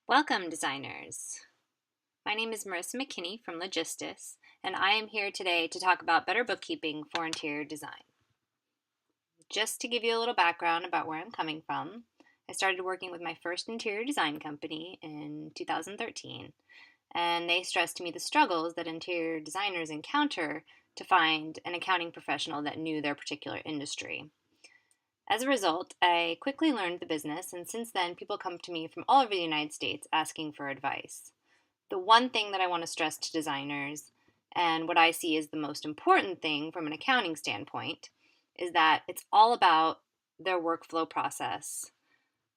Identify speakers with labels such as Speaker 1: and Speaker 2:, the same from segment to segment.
Speaker 1: Welcome, designers. My name is Marissa McKinney from Logistis, and I am here today to talk about better bookkeeping for interior design. Just to give you a little background about where I'm coming from, I started working with my first interior design company in 2013, and they stressed to me the struggles that interior designers encounter to find an accounting professional that knew their particular industry. As a result, I quickly learned the business, and since then, people come to me from all over the United States asking for advice. The one thing that I want to stress to designers, and what I see is the most important thing from an accounting standpoint, is that it's all about their workflow process.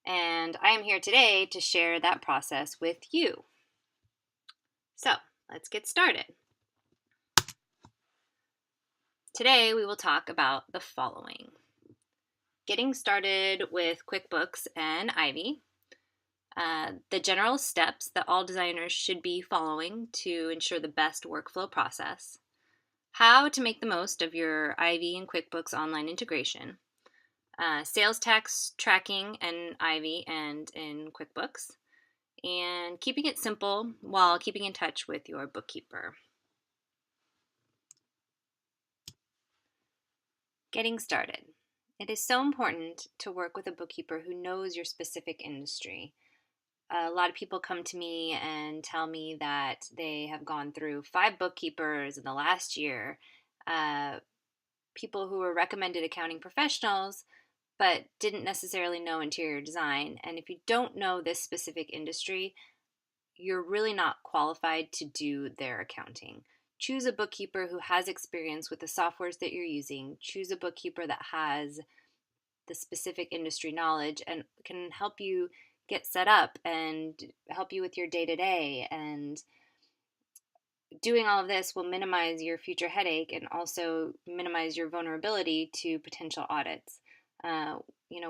Speaker 1: And I am here today to share that process with you. So, let's get started. Today, we will talk about the following: getting started with QuickBooks and Ivy, the general steps that all designers should be following to ensure the best workflow process, how to make the most of your Ivy and QuickBooks Online Integration, sales tax tracking in Ivy and in QuickBooks, and keeping it simple while keeping in touch with your bookkeeper. Getting started. It is so important to work with a bookkeeper who knows your specific industry. A lot of people come to me and tell me that they have gone through 5 bookkeepers in the last year, people who were recommended accounting professionals but didn't necessarily know interior design. And if you don't know this specific industry, you're really not qualified to do their accounting. Choose a bookkeeper who has experience with the softwares that you're using. Choose a bookkeeper that has the specific industry knowledge and can help you get set up and help you with your day-to-day. And doing all of this will minimize your future headache and also minimize your vulnerability to potential audits.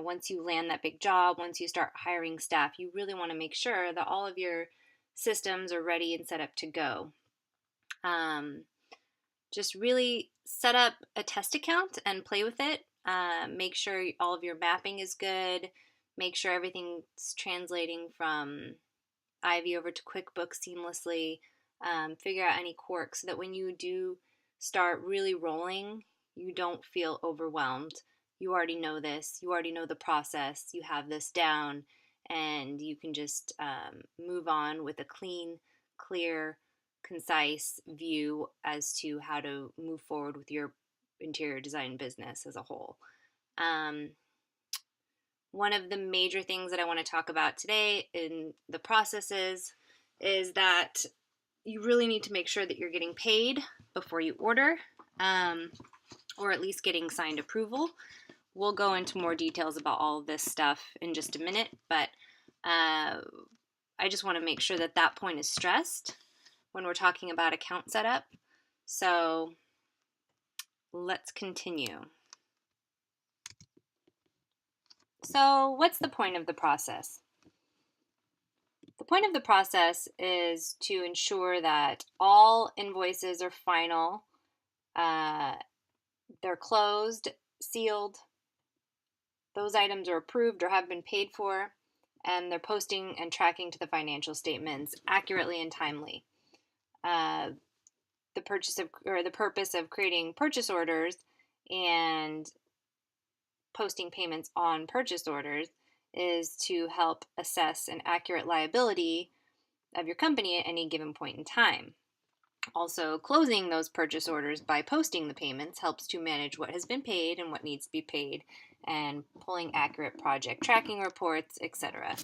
Speaker 1: Once you land that big job, once you start hiring staff, you really want to make sure that all of your systems are ready and set up to go. Just really set up a test account and play with it. Make sure all of your mapping is good. Make sure everything's translating from Ivy over to QuickBooks seamlessly. Figure out any quirks so that when you do start really rolling, you don't feel overwhelmed. You already know this. You already know the process. You have this down, and you can just move on with a clean, clear, concise view as to how to move forward with your interior design business as a whole. One of the major things that I want to talk about today in the processes is that you really need to make sure that you're getting paid before you order, or at least getting signed approval. We'll go into more details about all of this stuff in just a minute, but I just want to make sure that that point is stressed when we're talking about account setup. So let's continue. So what's the point of the process? The point of the process is to ensure that all invoices are final, they're closed, sealed, those items are approved or have been paid for, and they're posting and tracking to the financial statements accurately and timely. The purpose of creating purchase orders and posting payments on purchase orders is to help assess an accurate liability of your company at any given point in time. Also, closing those purchase orders by posting the payments helps to manage what has been paid and what needs to be paid, and pulling accurate project tracking reports, etc.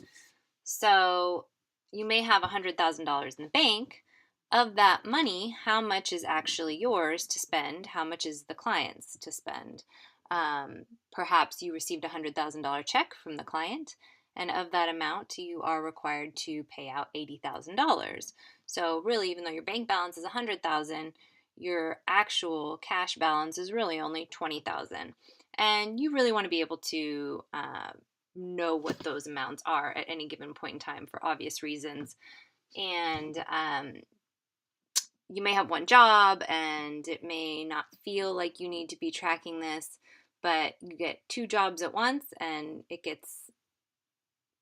Speaker 1: So you may have $100,000 in the bank. Of that money, how much is actually yours to spend? How much is the client's to spend? Perhaps you received a $100,000 check from the client, and of that amount, you are required to pay out $80,000. So really, even though your bank balance is $100,000, your actual cash balance is really only $20,000. And you really want to be able to know what those amounts are at any given point in time for obvious reasons. And you may have one job and it may not feel like you need to be tracking this, but you get 2 jobs at once and it gets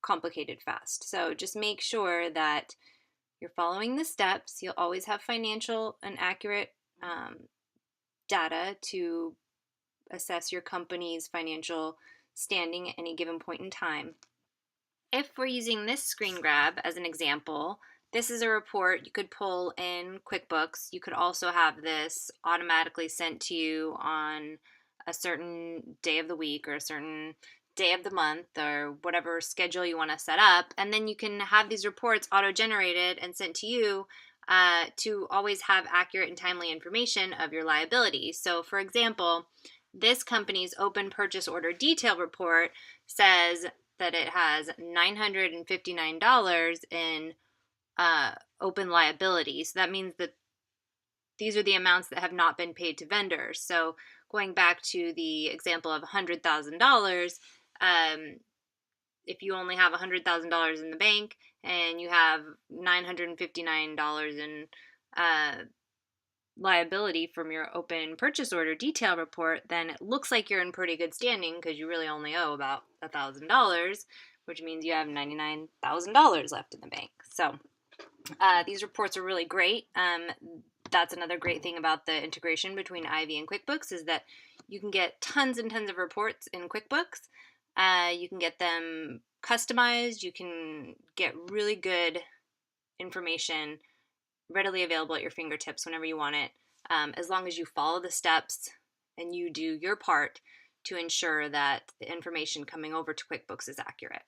Speaker 1: complicated fast. So just make sure that you're following the steps. You'll always have financial and accurate data to assess your company's financial standing at any given point in time. If we're using this screen grab as an example, this is a report you could pull in QuickBooks. You could also have this automatically sent to you on a certain day of the week or a certain day of the month or whatever schedule you want to set up. And then you can have these reports auto-generated and sent to you to always have accurate and timely information of your liability. So for example, this company's open purchase order detail report says that it has $959 in open liability. So that means that these are the amounts that have not been paid to vendors. So going back to the example of $100,000, if you only have $100,000 in the bank and you have $959 in liability from your open purchase order detail report, then it looks like you're in pretty good standing because you really only owe about $1,000, which means you have $99,000 left in the bank. So these reports are really great. That's another great thing about the integration between Ivy and QuickBooks is that you can get tons and tons of reports in QuickBooks. You can get them customized. You can get really good information readily available at your fingertips whenever you want it, as long as you follow the steps and you do your part to ensure that the information coming over to QuickBooks is accurate.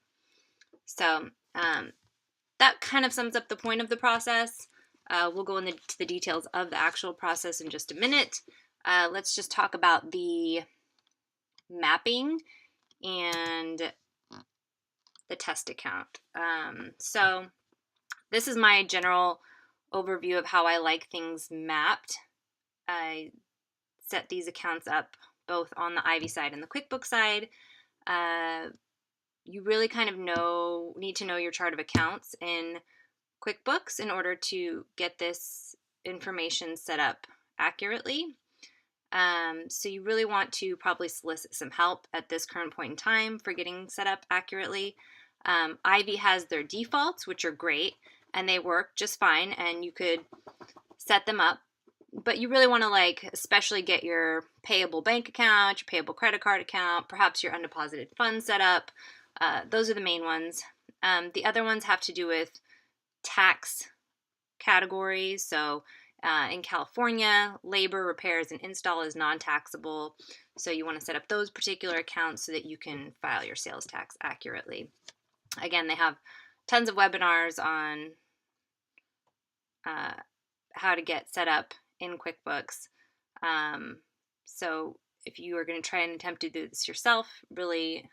Speaker 1: So that kind of sums up the point of the process. We'll go into the details of the actual process in just a minute. Let's just talk about the mapping and the test account. So this is my general overview of how I like things mapped. I set these accounts up both on the Ivy side and the QuickBooks side. You really kind of need to know your chart of accounts in QuickBooks in order to get this information set up accurately. So you really want to probably solicit some help at this current point in time for getting set up accurately. Ivy has their defaults, which are great, and they work just fine, and you could set them up. But you really want to especially get your payable bank account, your payable credit card account, perhaps your undeposited funds set up. Those are the main ones. The other ones have to do with tax categories. So in California, labor, repairs, and install is non-taxable. So you want to set up those particular accounts so that you can file your sales tax accurately. Again, they have tons of webinars on how to get set up in QuickBooks. So if you are going to try and attempt to do this yourself, really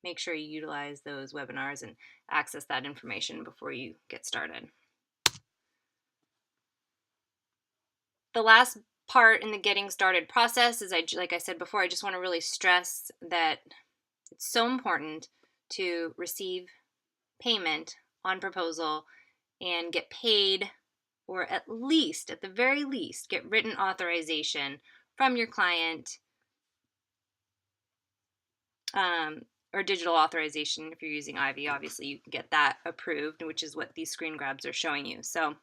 Speaker 1: make sure you utilize those webinars and access that information before you get started. The last part in the getting started process is, like I said before, I just want to really stress that it's so important to receive payment on proposal and get paid, or at the very least, get written authorization from your client, or digital authorization if you're using Ivy. Obviously, you can get that approved, which is what these screen grabs are showing you. So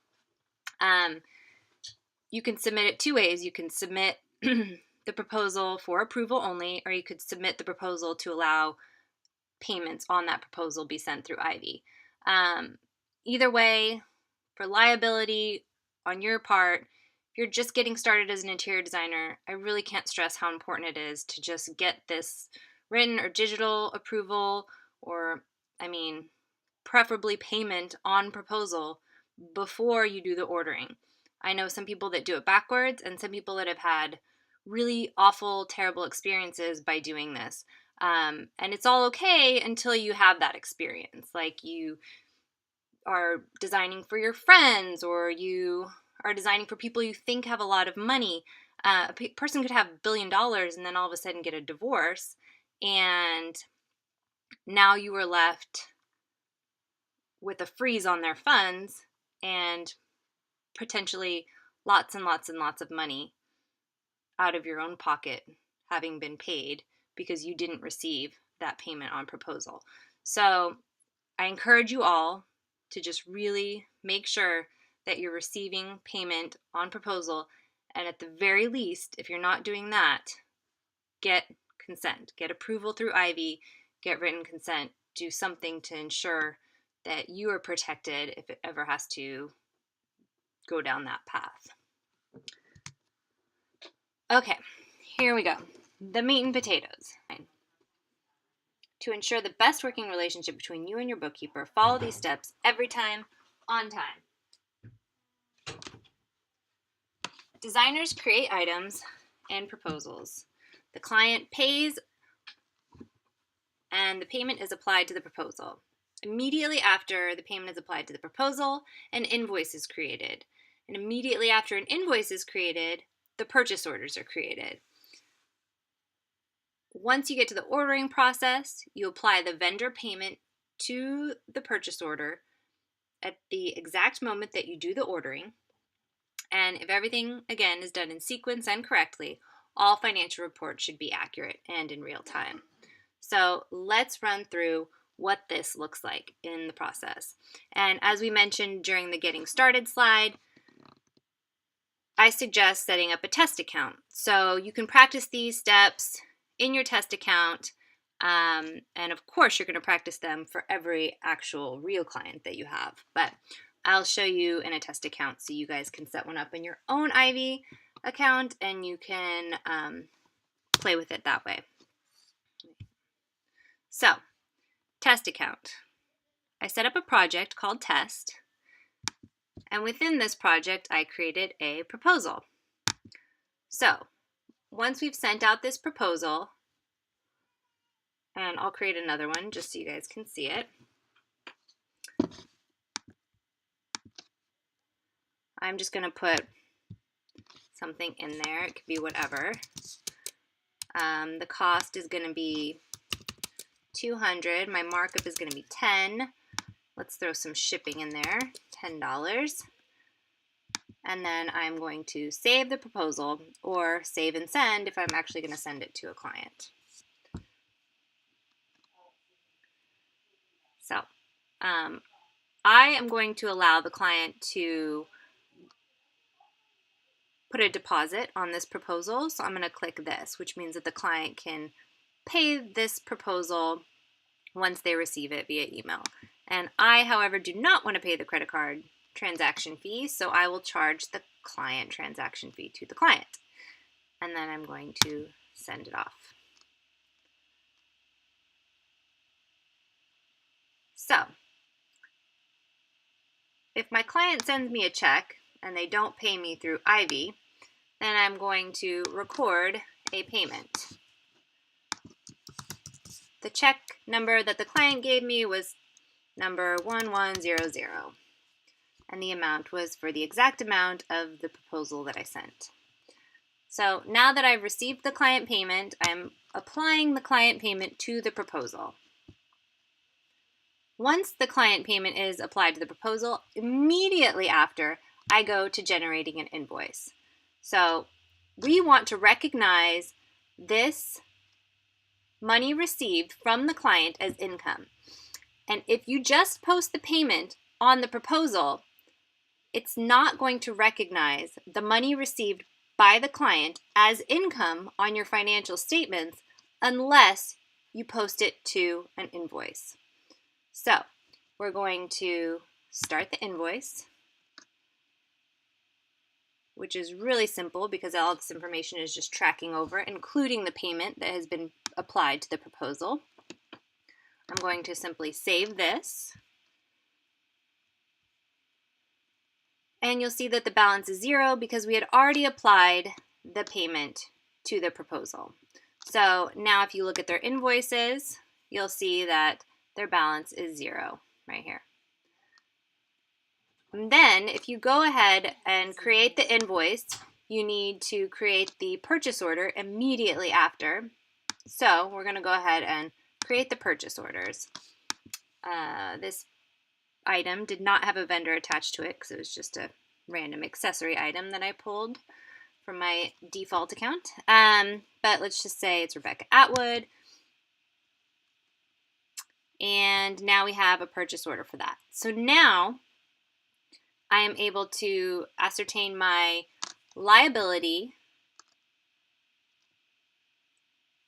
Speaker 1: you can submit it two ways. You can submit the proposal for approval only, or you could submit the proposal to allow payments on that proposal be sent through Ivy. Either way, for liability on your part, if you're just getting started as an interior designer, I really can't stress how important it is to just get this written or digital approval, or preferably payment on proposal before you do the ordering. I know some people that do it backwards and some people that have had really awful, terrible experiences by doing this. And it's all okay until you have that experience. Like you are designing for your friends, or you are designing for people you think have a lot of money. A person could have $1 billion and then all of a sudden get a divorce, and now you are left with a freeze on their funds and potentially lots and lots and lots of money out of your own pocket having been paid because you didn't receive that payment on proposal. So I encourage you all to just really make sure that you're receiving payment on proposal, and at the very least, if you're not doing that, get consent, get approval through Ivy, get written consent, do something to ensure that you are protected if it ever has to go down that path. Okay, here we go. The meat and potatoes. To ensure the best working relationship between you and your bookkeeper, follow these steps every time on time. Designers create items and proposals. The client pays and the payment is applied to the proposal. Immediately after the payment is applied to the proposal, an invoice is created. And immediately after an invoice is created, the purchase orders are created. Once you get to the ordering process, you apply the vendor payment to the purchase order at the exact moment that you do the ordering. And if everything, again, is done in sequence and correctly, all financial reports should be accurate and in real time. So let's run through what this looks like in the process. And as we mentioned during the getting started slide, I suggest setting up a test account. So you can practice these steps in your test account. And of course, you're going to practice them for every actual real client that you have. But I'll show you in a test account so you guys can set one up in your own Ivy account and you can play with it that way. So, test account. I set up a project called Test, and within this project, I created a proposal. So, once we've sent out this proposal, and I'll create another one just so you guys can see it. I'm just going to put something in there. It could be whatever. The cost is going to be $200. My markup is going to be $10. Let's throw some shipping in there, $10. And then I'm going to save the proposal or save and send if I'm actually going to send it to a client. So I am going to allow the client to put a deposit on this proposal. So I'm going to click this, which means that the client can pay this proposal once they receive it via email. And I, however, do not want to pay the credit card transaction fee, so I will charge the client transaction fee to the client. And then I'm going to send it off. So, if my client sends me a check and they don't pay me through Ivy, then I'm going to record a payment. The check number that the client gave me was number 1100, and the amount was for the exact amount of the proposal that I sent. So now that I've received the client payment, I'm applying the client payment to the proposal. Once the client payment is applied to the proposal, immediately after, I go to generating an invoice. So we want to recognize this money received from the client as income. And if you just post the payment on the proposal, it's not going to recognize the money received by the client as income on your financial statements unless you post it to an invoice. So we're going to start the invoice, which is really simple because all this information is just tracking over, including the payment that has been applied to the proposal. I'm going to simply save this. And you'll see that the balance is 0 because we had already applied the payment to the proposal. So now if you look at their invoices, you'll see that their balance is 0 right here. And then if you go ahead and create the invoice, you need to create the purchase order immediately after. So we're going to go ahead and create the purchase orders. This item did not have a vendor attached to it because it was just a random accessory item that I pulled from my default account. But let's just say it's Rebecca Atwood. And now we have a purchase order for that. So now I am able to ascertain my liability,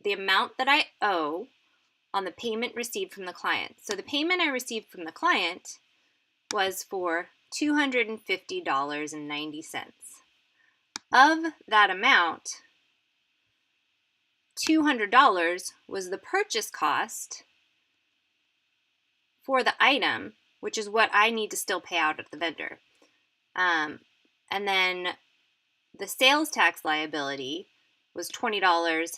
Speaker 1: the amount that I owe on the payment received from the client. So the payment I received from the client was for $250.90. Of that amount, $200 was the purchase cost for the item, which is what I need to still pay out at the vendor. And then the sales tax liability was $20.90.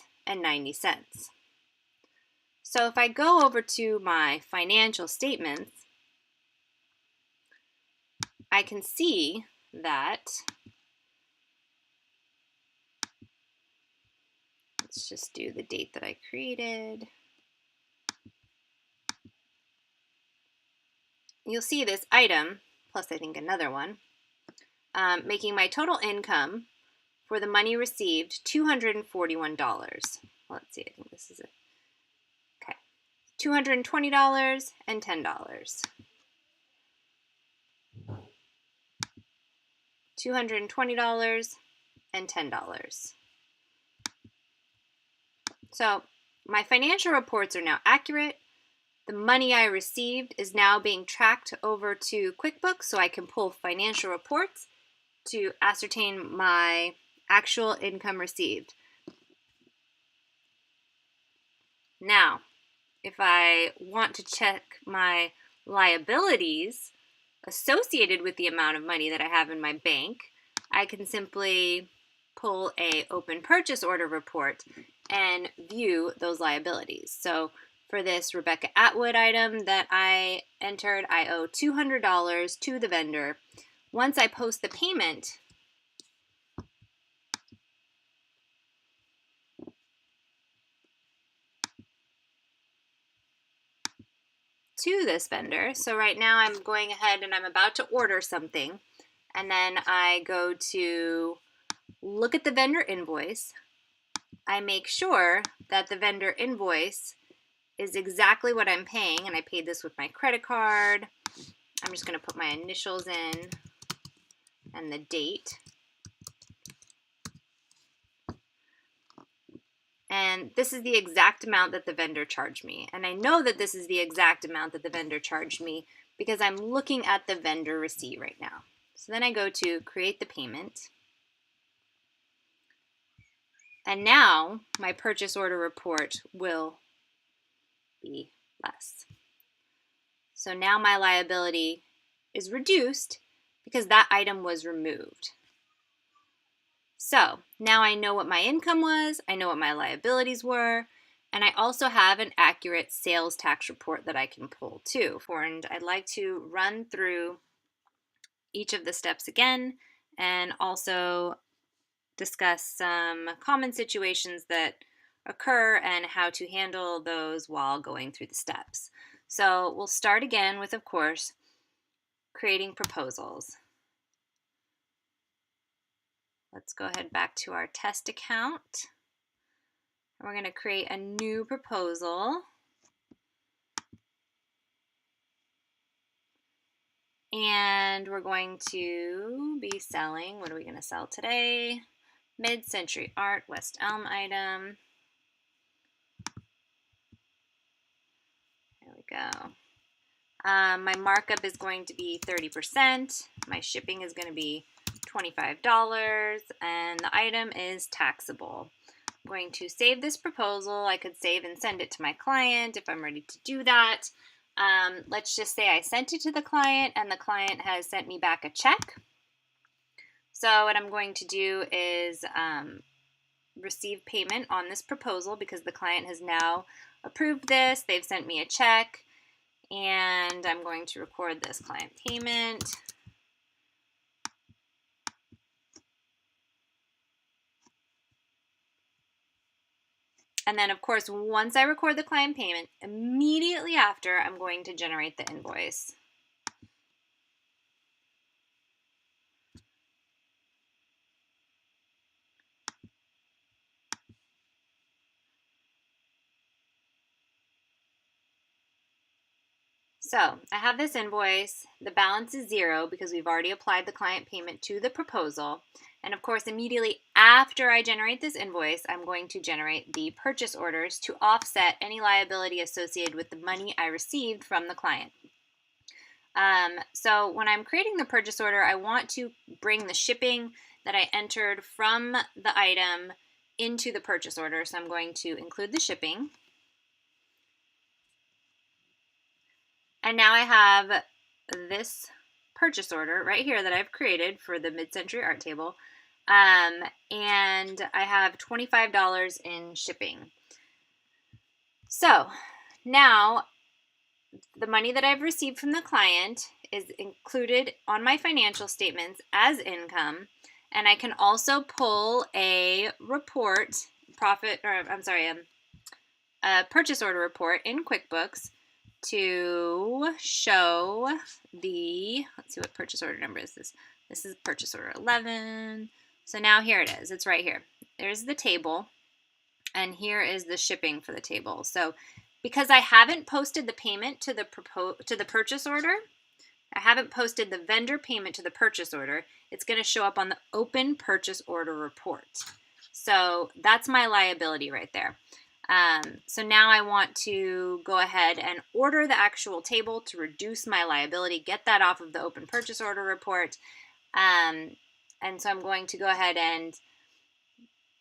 Speaker 1: So if I go over to my financial statements, I can see that, let's just do the date that I created. You'll see this item, plus I think another one, making my total income for the money received $241. Let's see, I think this is it. Okay, $220 and $10. $220 and $10. So my financial reports are now accurate. The money I received is now being tracked over to QuickBooks so I can pull financial reports to ascertain my actual income received. Now, if I want to check my liabilities associated with the amount of money that I have in my bank, I can simply pull a open purchase order report and view those liabilities. So for this Rebecca Atwood item that I entered, I owe $200 to the vendor. Once I post the payment, to this vendor. So right now I'm going ahead and I'm about to order something, and then I go to look at the vendor invoice. I make sure that the vendor invoice is exactly what I'm paying, and I paid this with my credit card. I'm just going to put my initials in and the date. And this is the exact amount that the vendor charged me. And I know that this is the exact amount that the vendor charged me because I'm looking at the vendor receipt right now. So then I go to create the payment. And now my purchase order report will be less. So now my liability is reduced because that item was removed. So now I know what my income was, I know what my liabilities were, and I also have an accurate sales tax report that I can pull too. And I'd like to run through each of the steps again and also discuss some common situations that occur and how to handle those while going through the steps. So we'll start again with, of course, creating proposals. Let's go ahead back to our test account. We're going to create a new proposal. And we're going to be selling, what are we going to sell today? Mid-century art, West Elm item. There we go. My markup is going to be 30%. My shipping is going to be $25, and the item is taxable. I'm going to save this proposal. I could save and send it to my client if I'm ready to do that. Let's just say I sent it to the client and the client has sent me back a check. So what I'm going to do is receive payment on this proposal because the client has now approved this. They've sent me a check, and I'm going to record this client payment. And then, of course, once I record the client payment, immediately after, I'm going to generate the invoice. So I have this invoice. The balance is 0 because we've already applied the client payment to the proposal. And of course, immediately after I generate this invoice, I'm going to generate the purchase orders to offset any liability associated with the money I received from the client. So when I'm creating the purchase order, I want to bring the shipping that I entered from the item into the purchase order. So I'm going to include the shipping. And now I have this purchase order right here that I've created for the mid-century art table. And I have $25 in shipping. So now the money that I've received from the client is included on my financial statements as income. And I can also pull a report, a purchase order report in QuickBooks to show let's see what purchase order number is this. This is purchase order 11. So now here it is. It's right here. There's the table, and here is the shipping for the table. So because I haven't posted the payment to the purchase order, I haven't posted the vendor payment to the purchase order, it's going to show up on the open purchase order report. So that's my liability right there. So now I want to go ahead and order the actual table to reduce my liability, get that off of the open purchase order report. And so I'm going to go ahead and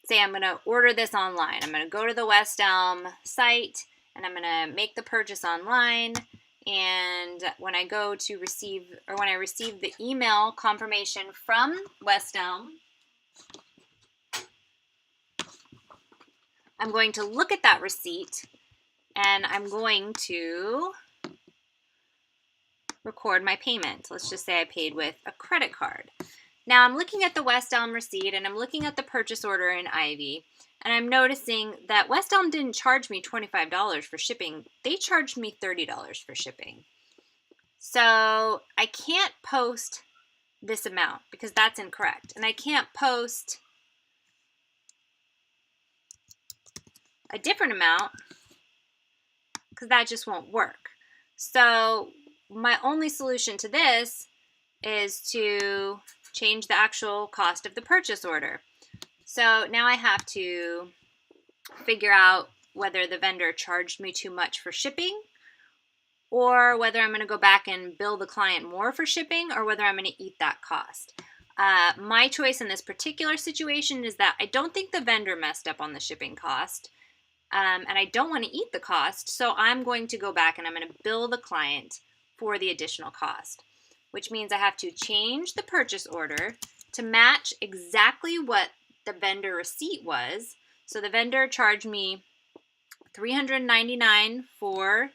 Speaker 1: say I'm going to order this online. I'm going to go to the West Elm site and I'm going to make the purchase online. And when I go to receive, or when I receive the email confirmation from West Elm, I'm going to look at that receipt and I'm going to record my payment. Let's just say I paid with a credit card. Now I'm looking at the West Elm receipt and I'm looking at the purchase order in Ivy, and I'm noticing that West Elm didn't charge me $25 for shipping. They charged me $30 for shipping. So I can't post this amount because that's incorrect. And I can't post a different amount because that just won't work. So my only solution to this is to change the actual cost of the purchase order. So now I have to figure out whether the vendor charged me too much for shipping, or whether I'm going to go back and bill the client more for shipping, or whether I'm going to eat that cost. My choice in this particular situation is that I don't think the vendor messed up on the shipping cost. And I don't want to eat the cost, so I'm going to go back and I'm going to bill the client for the additional cost, which means I have to change the purchase order to match exactly what the vendor receipt was. So the vendor charged me $399 for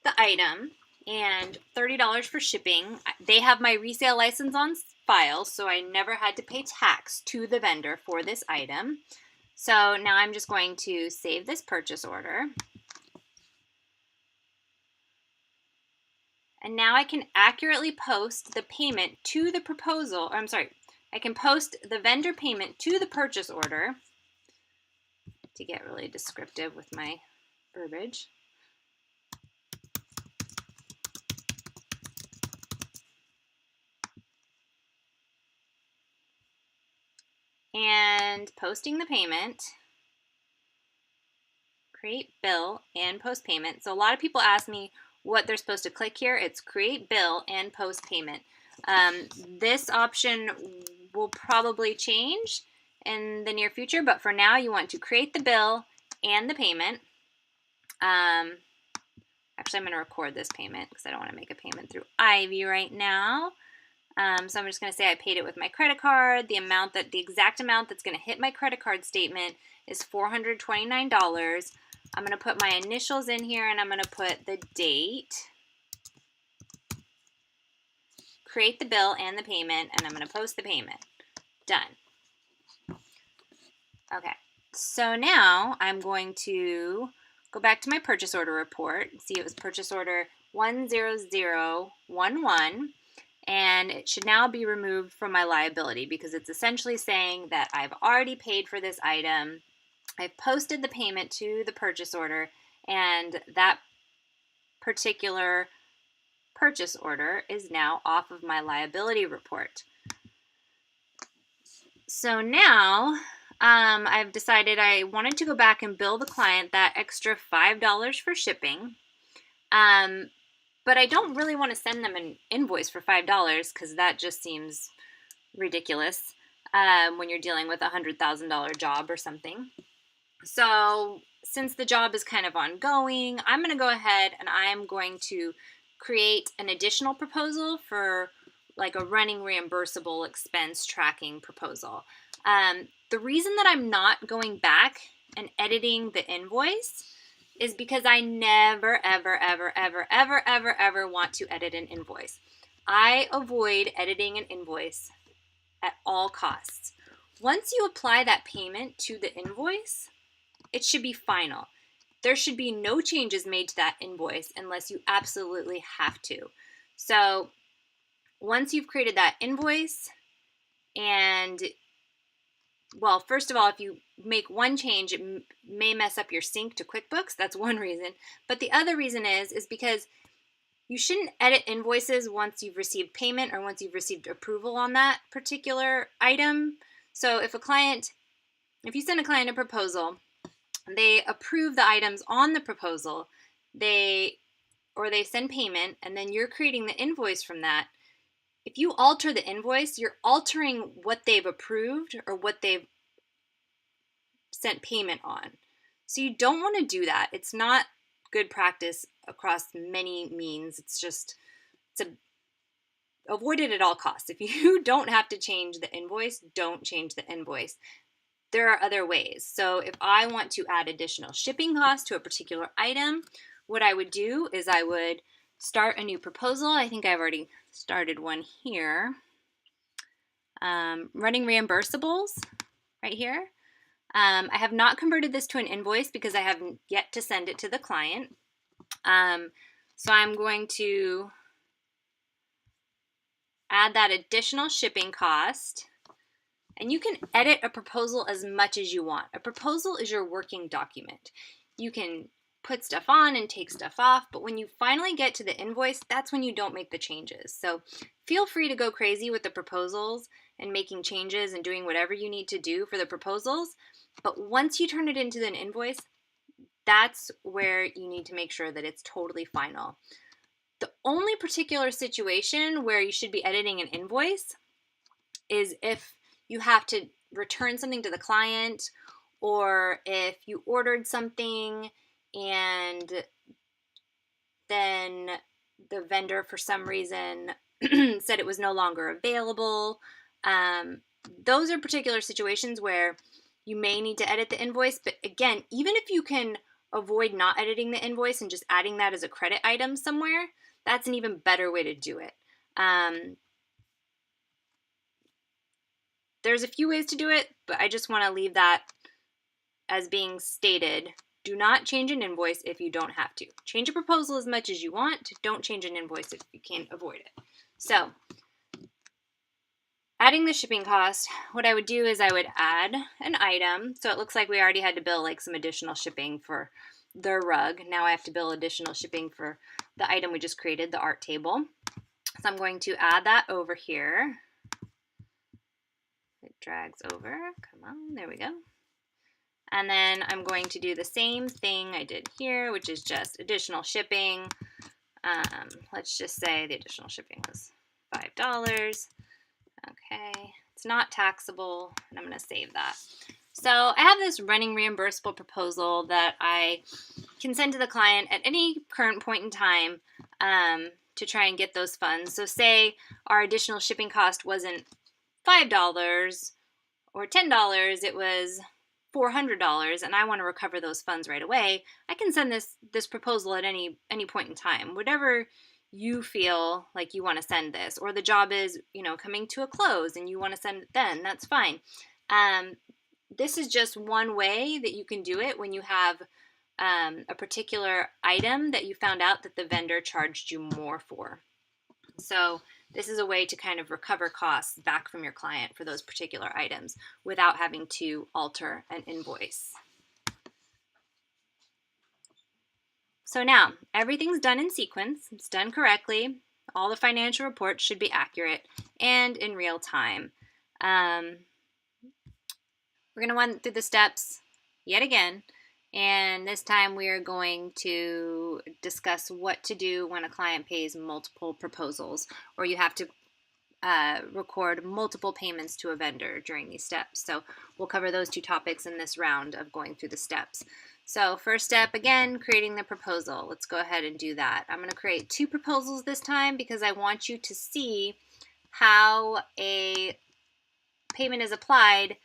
Speaker 1: the item and $30 for shipping. They have my resale license on file, so I never had to pay tax to the vendor for this item. So now I'm just going to save this purchase order. And now I can accurately post the payment to the proposal, I can post the vendor payment to the purchase order, to get really descriptive with my verbiage. And posting the payment, create bill and post payment. So a lot of people ask me what they're supposed to click here. It's create bill and post payment. This option will probably change in the near future, but for now you want to create the bill and the payment. Actually, I'm going to record this payment because I don't want to make a payment through Ivy right now. So I'm just going to say I paid it with my credit card. The exact amount that's going to hit my credit card statement is $429. I'm going to put my initials in here and I'm going to put the date, create the bill and the payment, and I'm going to post the payment. Done. Okay, so now I'm going to go back to my purchase order report. See, it was purchase order 10011. And it should now be removed from my liability because it's essentially saying that I've already paid for this item, I've posted the payment to the purchase order, and that particular purchase order is now off of my liability report. So now I've decided I wanted to go back and bill the client that extra $5 for shipping. But I don't really want to send them an invoice for $5 because that just seems ridiculous when you're dealing with a $100,000 job or something. So since the job is kind of ongoing, I'm going to go ahead and I'm going to create an additional proposal for like a running reimbursable expense tracking proposal. The reason that I'm not going back and editing the invoice is because I never, ever, ever, ever, ever, ever, ever want to edit an invoice. I avoid editing an invoice at all costs. Once you apply that payment to the invoice, it should be final. There should be no changes made to that invoice unless you absolutely have to. So once you've created that invoice and well, first of all, if you make one change, it may mess up your sync to QuickBooks. That's one reason. But the other reason is because you shouldn't edit invoices once you've received payment or once you've received approval on that particular item. So if you send a client a proposal, they approve the items on the proposal, they send payment, and then you're creating the invoice from that. If you alter the invoice, you're altering what they've approved or what they've sent payment on. So you don't want to do that. It's not good practice across many means. Avoid it at all costs. If you don't have to change the invoice, don't change the invoice. There are other ways. So if I want to add additional shipping costs to a particular item, what I would do is I would start a new proposal. I think I've already started one here. Running reimbursables right here. I have not converted this to an invoice because I haven't yet to send it to the client. So I'm going to add that additional shipping cost. And you can edit a proposal as much as you want. A proposal is your working document. You can put stuff on and take stuff off, but when you finally get to the invoice, that's when you don't make the changes. So feel free to go crazy with the proposals and making changes and doing whatever you need to do for the proposals. But once you turn it into an invoice, that's where you need to make sure that it's totally final. The only particular situation where you should be editing an invoice is if you have to return something to the client, or if you ordered something and then the vendor for some reason said it was no longer available. Those are particular situations where you may need to edit the invoice. But again, even if you can avoid not editing the invoice and just adding that as a credit item somewhere, that's an even better way to do it. There's a few ways to do it, but I just want to leave that as being stated. Do not change an invoice if you don't have to. Change a proposal as much as you want. Don't change an invoice if you can't avoid it. So, adding the shipping cost, what I would do is I would add an item. So it looks like we already had to bill like some additional shipping for the rug. Now I have to bill additional shipping for the item we just created, the art table. So I'm going to add that over here. It drags over. Come on, there we go. And then I'm going to do the same thing I did here, which is just additional shipping. Let's just say the additional shipping was $5. Okay, it's not taxable, and I'm going to save that. So I have this running reimbursable proposal that I can send to the client at any current point in time to try and get those funds. So say our additional shipping cost wasn't $5 or $10, it was $400, and I want to recover those funds right away. I can send this proposal at any point in time, whatever you feel like you want to send this, or the job is coming to a close and you want to send it then. That's fine. This is just one way that you can do it when you have a particular item that you found out that the vendor charged you more for. So this is a way to kind of recover costs back from your client for those particular items without having to alter an invoice. So now everything's done in sequence. It's done correctly. All the financial reports should be accurate and in real time. We're going to run through the steps yet again, and this time we are going to discuss what to do when a client pays multiple proposals, or you have to record multiple payments to a vendor during these steps. So we'll cover those two topics in this round of going through the steps. So first step, again, creating the proposal. Let's go ahead and do that. I'm going to create 2 proposals this time because I want you to see how a payment is applied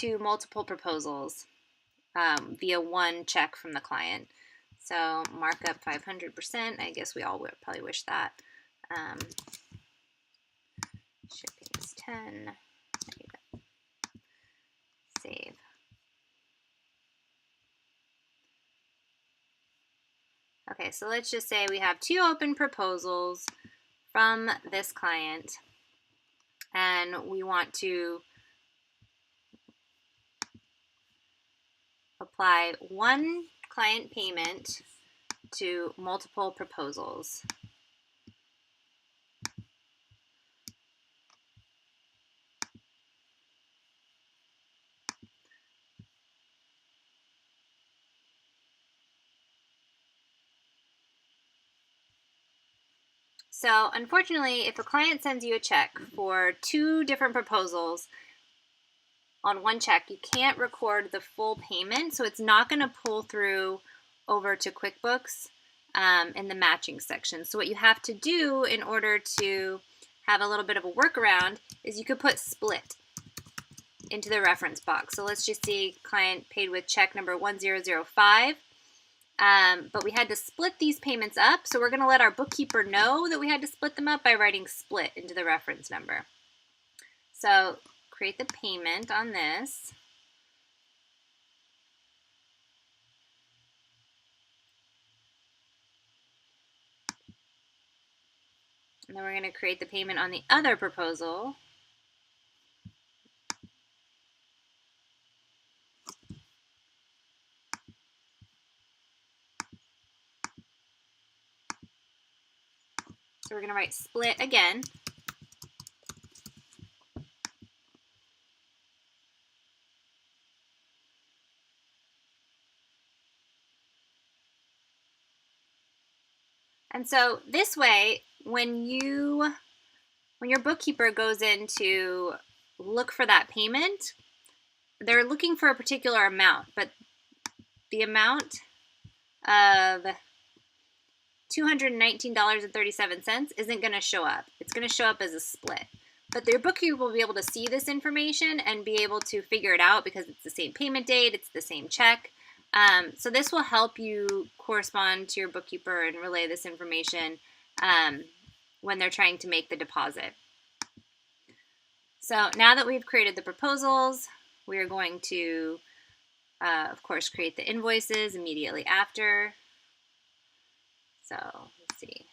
Speaker 1: to multiple proposals via one check from the client. So markup 500%. I guess we all would probably wish that. Shipping is 10. Save. Okay, so let's just say we have 2 open proposals from this client, and we want to apply one client payment to multiple proposals. So unfortunately, if a client sends you a check for 2 different proposals on one check, you can't record the full payment, so it's not going to pull through over to QuickBooks in the matching section. So what you have to do in order to have a little bit of a workaround is you could put split into the reference box. So let's just see client paid with check number 1005. But we had to split these payments up, so we're going to let our bookkeeper know that we had to split them up by writing split into the reference number. So create the payment on this. And then we're going to create the payment on the other proposal. So we're going to write split again. And so this way, when your bookkeeper goes in to look for that payment, they're looking for a particular amount, but the amount of $219.37 isn't going to show up. It's going to show up as a split. But your bookkeeper will be able to see this information and be able to figure it out because it's the same payment date, it's the same check. So this will help you correspond to your bookkeeper and relay this information when they're trying to make the deposit. So now that we've created the proposals, we are going to, of course, create the invoices immediately after. So let's see,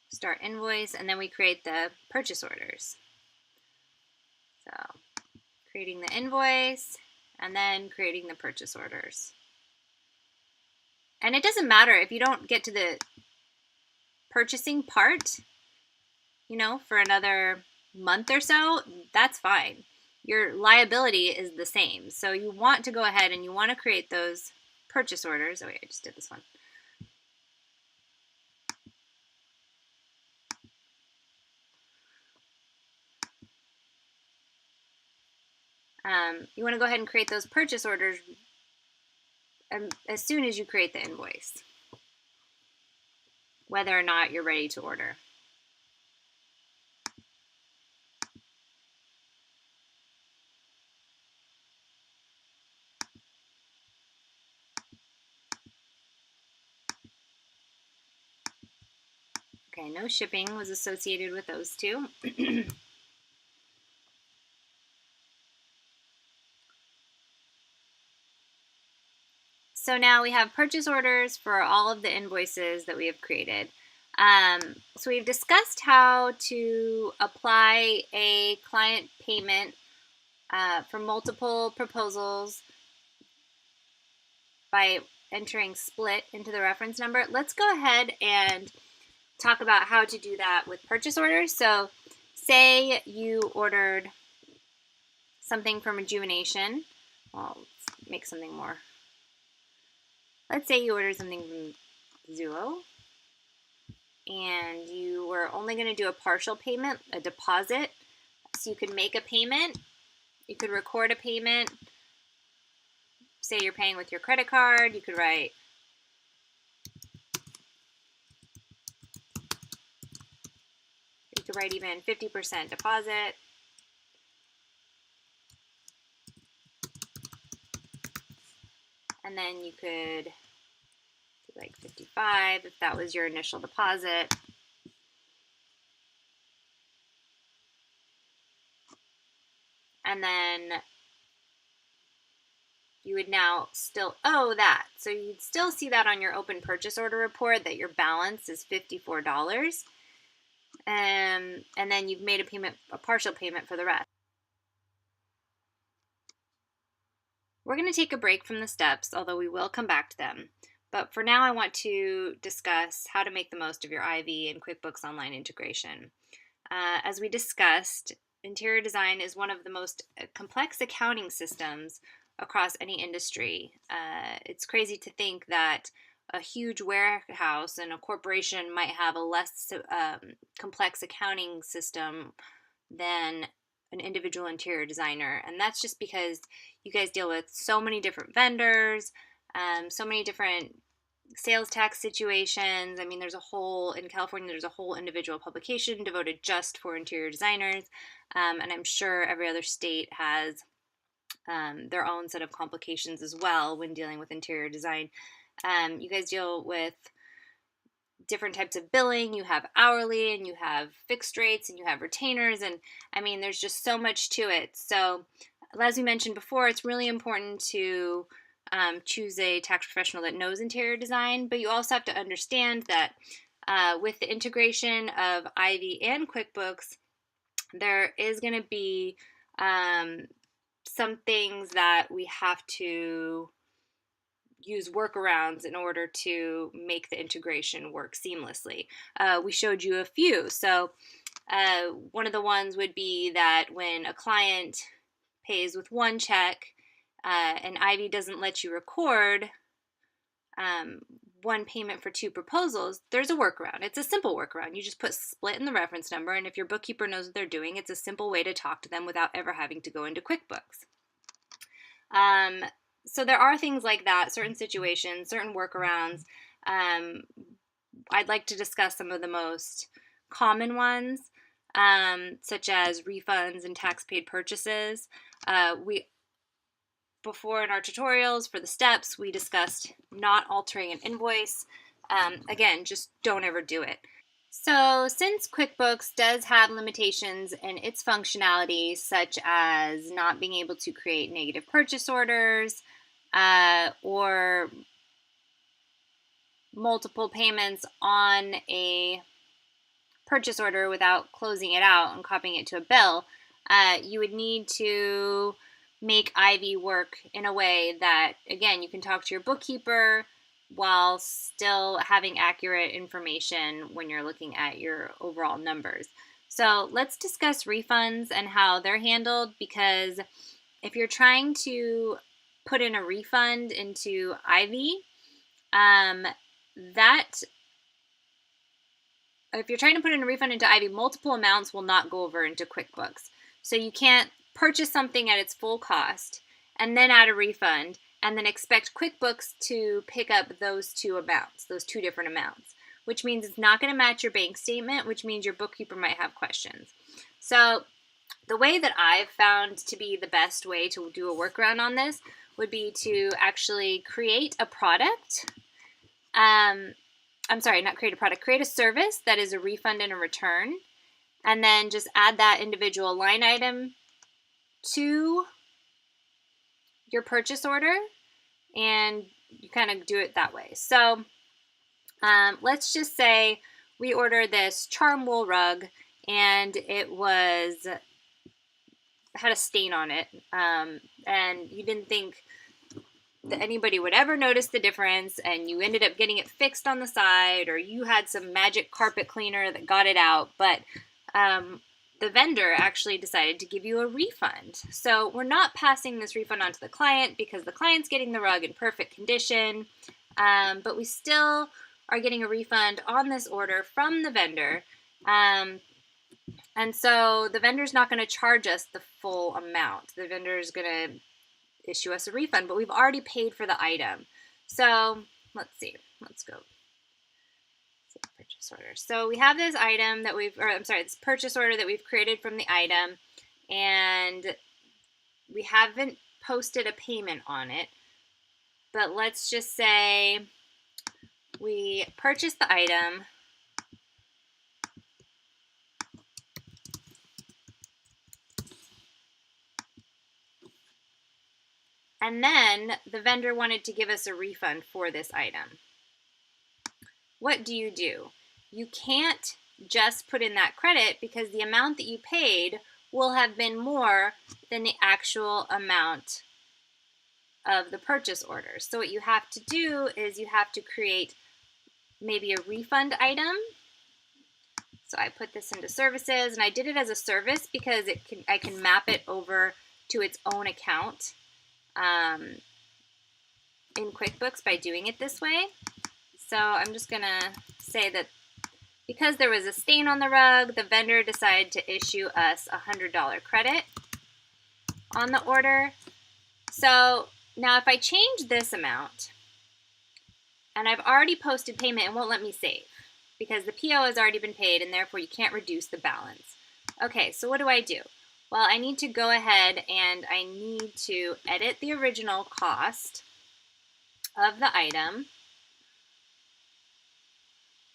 Speaker 1: start invoice, and then we create the purchase orders. So creating the invoice and then creating the purchase orders. And it doesn't matter if you don't get to the purchasing part, for another month or so, that's fine. Your liability is the same. So you want to go ahead and you want to create those purchase orders. Oh wait, I just did this one. You want to go ahead and create those purchase orders as soon as you create the invoice, whether or not you're ready to order. Okay, no shipping was associated with those 2. So now we have purchase orders for all of the invoices that we have created. So we've discussed how to apply a client payment for multiple proposals by entering split into the reference number. Let's go ahead and talk about how to do that with purchase orders. So say you ordered something from Rejuvenation. Well, let's make something more. Let's say you ordered something from Zuo, and you were only going to do a partial payment, a deposit. So you could make a payment, you could record a payment. Say you're paying with your credit card, you could write even 50% deposit. And then you could do like 55 if that was your initial deposit. And then you would now still owe that. So you'd still see that on your open purchase order report that your balance is $54. And then you've made a partial payment for the rest. We're going to take a break from the steps, although we will come back to them. But for now, I want to discuss how to make the most of your IV and QuickBooks Online Integration. As we discussed, interior design is one of the most complex accounting systems across any industry. It's crazy to think that a huge warehouse and a corporation might have a less complex accounting system than an individual interior designer. And that's just because you guys deal with so many different vendors, so many different sales tax situations. I mean, in California, there's a whole individual publication devoted just for interior designers. And I'm sure every other state has their own set of complications as well when dealing with interior design. You guys deal with different types of billing. You have hourly and you have fixed rates and you have retainers. And I mean, there's just so much to it. So as we mentioned before, it's really important to choose a tax professional that knows interior design, but you also have to understand that with the integration of Ivy and QuickBooks, there is going to be some things that we have to use workarounds in order to make the integration work seamlessly. We showed you a few. So one of the ones would be that when a client pays with one check and Ivy doesn't let you record one payment for two proposals, there's a workaround. It's a simple workaround. You just put split in the reference number, and if your bookkeeper knows what they're doing, it's a simple way to talk to them without ever having to go into QuickBooks. So there are things like that, certain situations, certain workarounds. I'd like to discuss some of the most common ones, such as refunds and tax paid purchases. Before in our tutorials for the steps, we discussed not altering an invoice. Again, just don't ever do it. So since QuickBooks does have limitations in its functionality, such as not being able to create negative purchase orders or multiple payments on a purchase order without closing it out and copying it to a bill, you would need to make Ivy work in a way that, again, you can talk to your bookkeeper while still having accurate information when you're looking at your overall numbers. So let's discuss refunds and how they're handled, because if you're trying to put in a refund into Ivy, if you're trying to put in a refund into Ivy, multiple amounts will not go over into QuickBooks. So you can't purchase something at its full cost and then add a refund and then expect QuickBooks to pick up those two different amounts, which means it's not going to match your bank statement, which means your bookkeeper might have questions. So the way that I've found to be the best way to do a workaround on this would be to actually create a product. Create a service that is a refund and a return, and then just add that individual line item to your purchase order, and you kind of do it that way. So let's just say we ordered this charm wool rug, and it had a stain on it, and you didn't think that anybody would ever notice the difference, and you ended up getting it fixed on the side, or you had some magic carpet cleaner that got it out, but the vendor actually decided to give you a refund. So we're not passing this refund on to the client because the client's getting the rug in perfect condition, but we still are getting a refund on this order from the vendor. And so the vendor's not going to charge us the full amount. The vendor is going to issue us a refund, but we've already paid for the item. So let's see. Let's go. Purchase order. So we have this item that this purchase order that we've created from the item, and we haven't posted a payment on it. But let's just say we purchased the item. And then the vendor wanted to give us a refund for this item. What do? You can't just put in that credit because the amount that you paid will have been more than the actual amount of the purchase order. So what you have to do is you have to create maybe a refund item. So I put this into services, and I did it as a service because I can map it over to its own account in QuickBooks by doing it this way. So I'm just going to say that because there was a stain on the rug, the vendor decided to issue us a $100 credit on the order. So now if I change this amount, and I've already posted payment, it won't let me save because the PO has already been paid, and therefore you can't reduce the balance. Okay, so what do? Well, I need to go ahead and I need to edit the original cost of the item.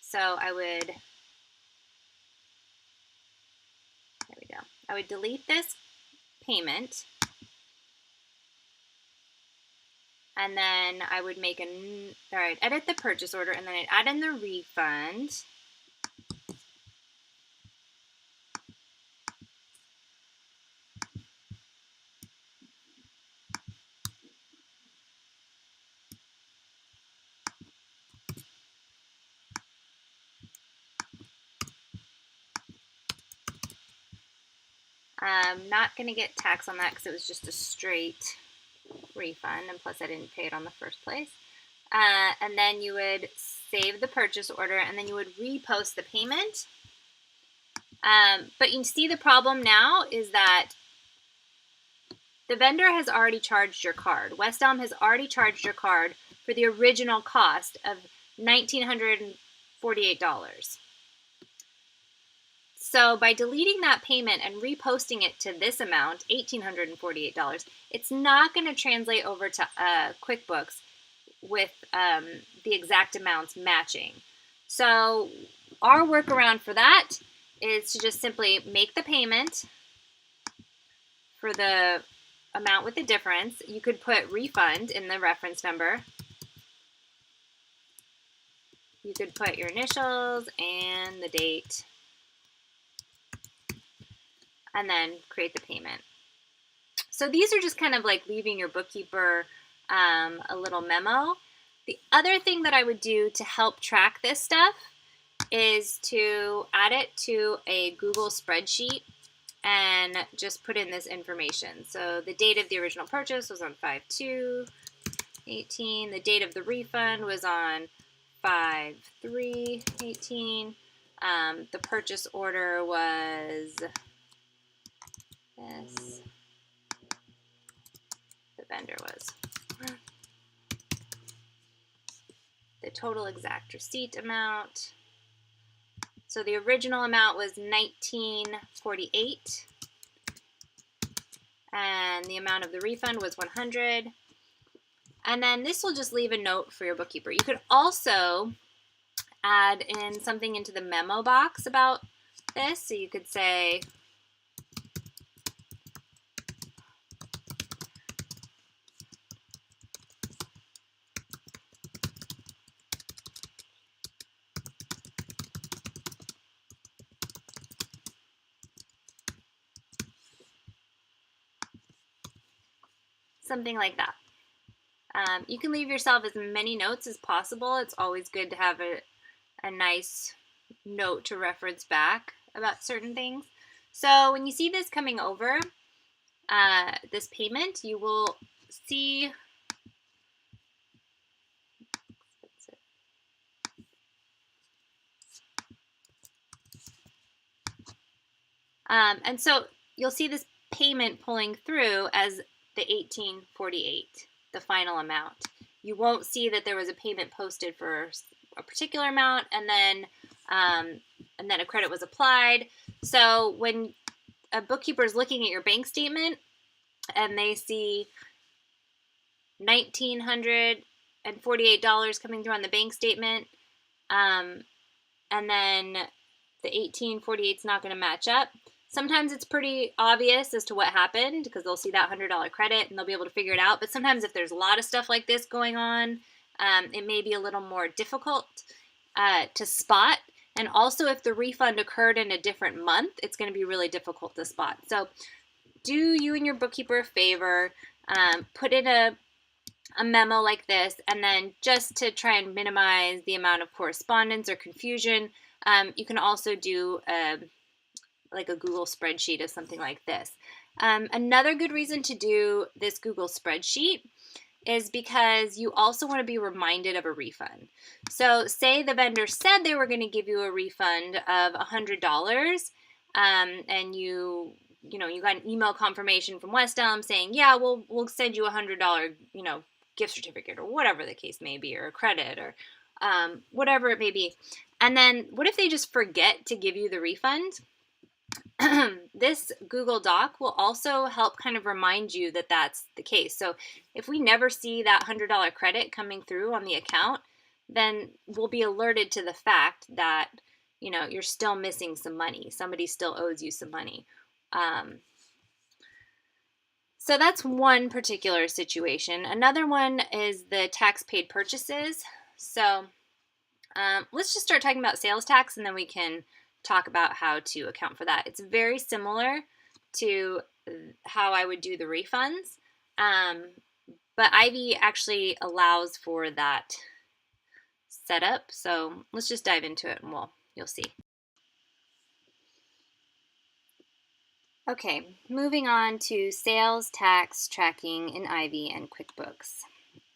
Speaker 1: So I would delete this payment, and then I would edit the purchase order, and then I'd add in the refund. I'm not going to get tax on that because it was just a straight refund, and plus I didn't pay it on the first place. And then you would save the purchase order, and then you would repost the payment. But you see the problem now is that the vendor has already charged your card. West Elm has already charged your card for the original cost of $1,948. So by deleting that payment and reposting it to this amount, $1,848, it's not going to translate over to QuickBooks with the exact amounts matching. So our workaround for that is to just simply make the payment for the amount with the difference. You could put refund in the reference number. You could put your initials and the date, and then create the payment. So these are just kind of like leaving your bookkeeper a little memo. The other thing that I would do to help track this stuff is to add it to a Google spreadsheet and just put in this information. So the date of the original purchase was on 5/2/18. The date of the refund was on 5/3/18. The purchase order was this. The vendor was. The total exact receipt amount. So the original amount was $19.48, and the amount of the refund was $100. And then this will just leave a note for your bookkeeper. You could also add in something into the memo box about this. So you could say, something like that. You can leave yourself as many notes as possible. It's always good to have a nice note to reference back about certain things. So when you see this coming over, this payment, you will see and so you'll see this payment pulling through as the $18.48, the final amount. You won't see that there was a payment posted for a particular amount and then a credit was applied. So when a bookkeeper is looking at your bank statement and they see $1,948 coming through on the bank statement, and then the $18.48 is not going to match up. Sometimes it's pretty obvious as to what happened because they'll see that $100 credit and they'll be able to figure it out. But sometimes if there's a lot of stuff like this going on, it may be a little more difficult to spot. And also if the refund occurred in a different month, it's going to be really difficult to spot. So do you and your bookkeeper a favor, put in a memo like this, and then just to try and minimize the amount of correspondence or confusion, you can also do like a Google spreadsheet of something like this. Another good reason to do this Google spreadsheet is because you also want to be reminded of a refund. So say the vendor said they were going to give you a refund of $100, and you got an email confirmation from West Elm saying, yeah, we'll send you a $100, gift certificate or whatever the case may be, or a credit, or whatever it may be. And then what if they just forget to give you the refund? This Google Doc will also help kind of remind you that that's the case. So if we never see that $100 credit coming through on the account, then we'll be alerted to the fact that, you're still missing some money. Somebody still owes you some money. So that's one particular situation. Another one is the tax paid purchases. So let's just start talking about sales tax and then we can talk about how to account for that. It's very similar to how I would do the refunds, but Ivy actually allows for that setup. So let's just dive into it and you'll see. Okay, moving on to sales tax tracking in Ivy and QuickBooks.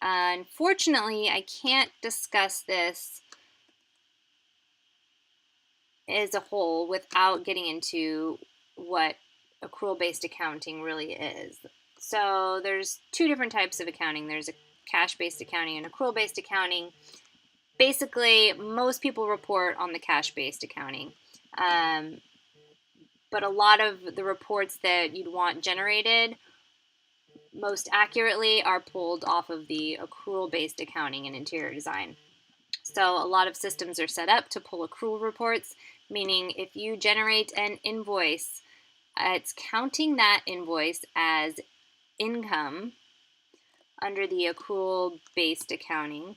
Speaker 1: Unfortunately, I can't discuss this as a whole without getting into what accrual-based accounting really is. So there's two different types of accounting. There's a cash-based accounting and accrual-based accounting. Basically, most people report on the cash-based accounting. But a lot of the reports that you'd want generated most accurately are pulled off of the accrual-based accounting and interior design. So a lot of systems are set up to pull accrual reports, meaning if you generate an invoice, it's counting that invoice as income under the accrual-based accounting,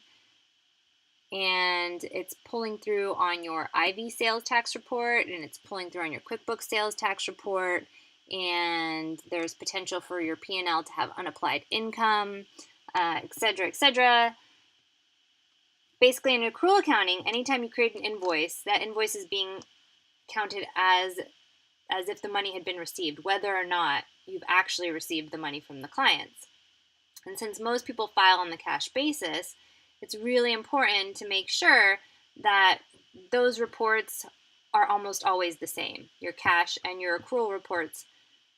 Speaker 1: and it's pulling through on your Ivy sales tax report, and it's pulling through on your QuickBooks sales tax report, and there's potential for your P&L to have unapplied income, etc., etc. Basically, in accrual accounting, anytime you create an invoice, that invoice is being counted as if the money had been received, whether or not you've actually received the money from the clients. And since most people file on the cash basis, it's really important to make sure that those reports are almost always the same. Your cash and your accrual reports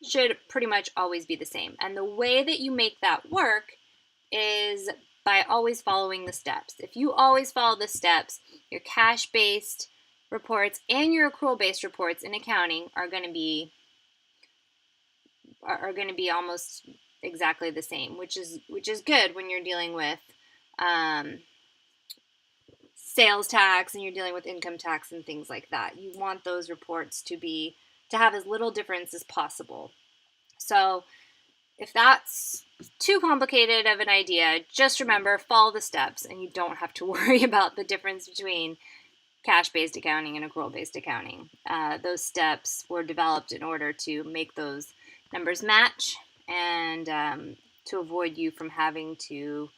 Speaker 1: should pretty much always be the same. And the way that you make that work is by always following the steps. If you always follow the steps, your cash-based reports and your accrual-based reports in accounting are going to be almost exactly the same, which is good when you're dealing with sales tax and you're dealing with income tax and things like that. You want those reports to have as little difference as possible. So if that's too complicated of an idea, just remember, follow the steps and you don't have to worry about the difference between cash-based accounting and accrual-based accounting. Those steps were developed in order to make those numbers match and to avoid you from having to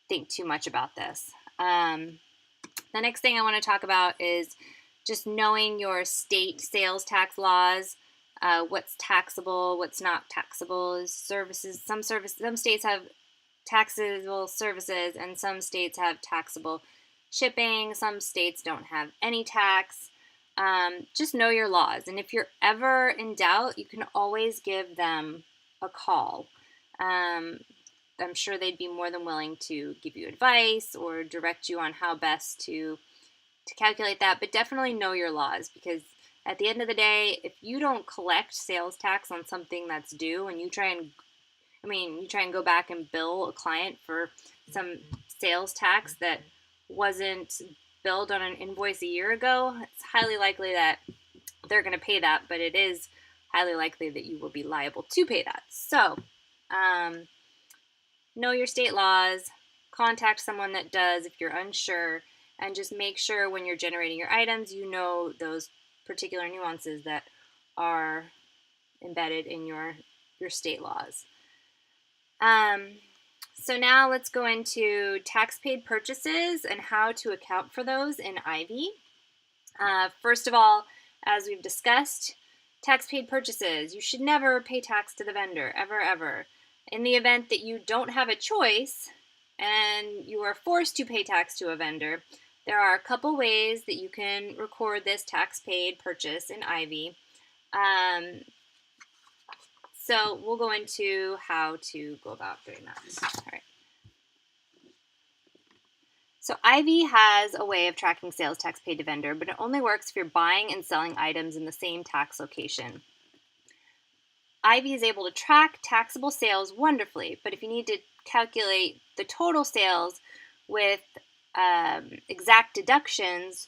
Speaker 1: think too much about this. The next thing I want to talk about is just knowing your state sales tax laws. What's taxable, what's not taxable. Services. Some states have taxable services, and some states have taxable shipping. Some states don't have any tax. Just know your laws, and if you're ever in doubt, you can always give them a call. I'm sure they'd be more than willing to give you advice or direct you on how best to calculate that, but definitely know your laws, because at the end of the day, if you don't collect sales tax on something that's due and you try and go back and bill a client for some sales tax that wasn't billed on an invoice a year ago, it's highly likely that they're going to pay that, but it is highly likely that you will be liable to pay that. So, know your state laws, contact someone that does if you're unsure, and just make sure when you're generating your items, you know those particular nuances that are embedded in your state laws. So now let's go into tax paid purchases and how to account for those in Ivy. First of all, as we've discussed, tax paid purchases. You should never pay tax to the vendor, ever, ever. In the event that you don't have a choice and you are forced to pay tax to a vendor, there are a couple ways that you can record this tax paid purchase in Ivy. So we'll go into how to go about doing that. All right. So Ivy has a way of tracking sales tax paid to vendor, but it only works if you're buying and selling items in the same tax location. Ivy is able to track taxable sales wonderfully, but if you need to calculate the total sales with exact deductions,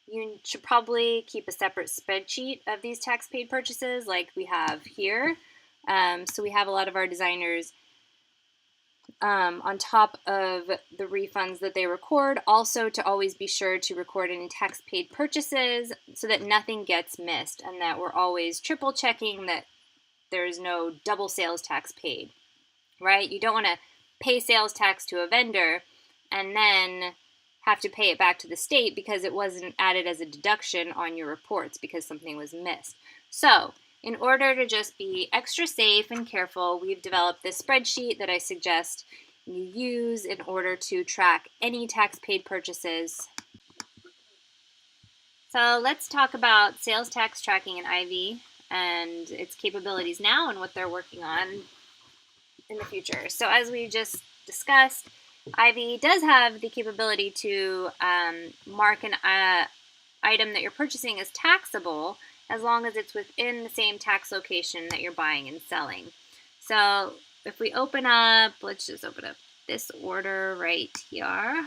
Speaker 1: you should probably keep a separate spreadsheet of these tax paid purchases like we have here. So we have a lot of our designers on top of the refunds that they record, also to always be sure to record any tax paid purchases so that nothing gets missed and that we're always triple checking that there's no double sales tax paid, right? You don't want to pay sales tax to a vendor and then have to pay it back to the state because it wasn't added as a deduction on your reports because something was missed. So, in order to just be extra safe and careful, we've developed this spreadsheet that I suggest you use in order to track any tax paid purchases. So let's talk about sales tax tracking in Ivy and its capabilities now and what they're working on in the future. So as we just discussed, Ivy does have the capability to mark an item that you're purchasing as taxable as long as it's within the same tax location that you're buying and selling. So if we open up, let's just open up this order right here.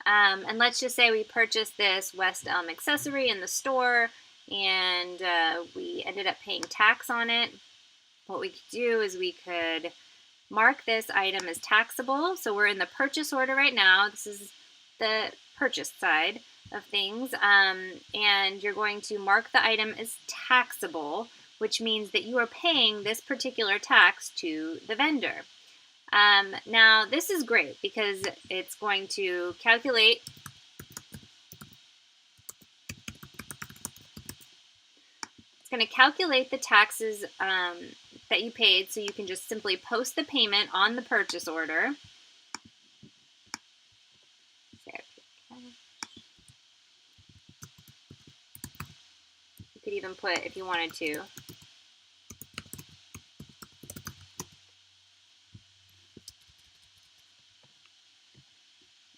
Speaker 1: And let's just say we purchased this West Elm accessory in the store and we ended up paying tax on it. What we could do is we could mark this item as taxable. So we're in the purchase order right now. This is the purchase side of things. And you're going to mark the item as taxable, which means that you are paying this particular tax to the vendor. Now, this is great because it's going to calculate the taxes that you paid, so you can just simply post the payment on the purchase order. You could even put, if you wanted to,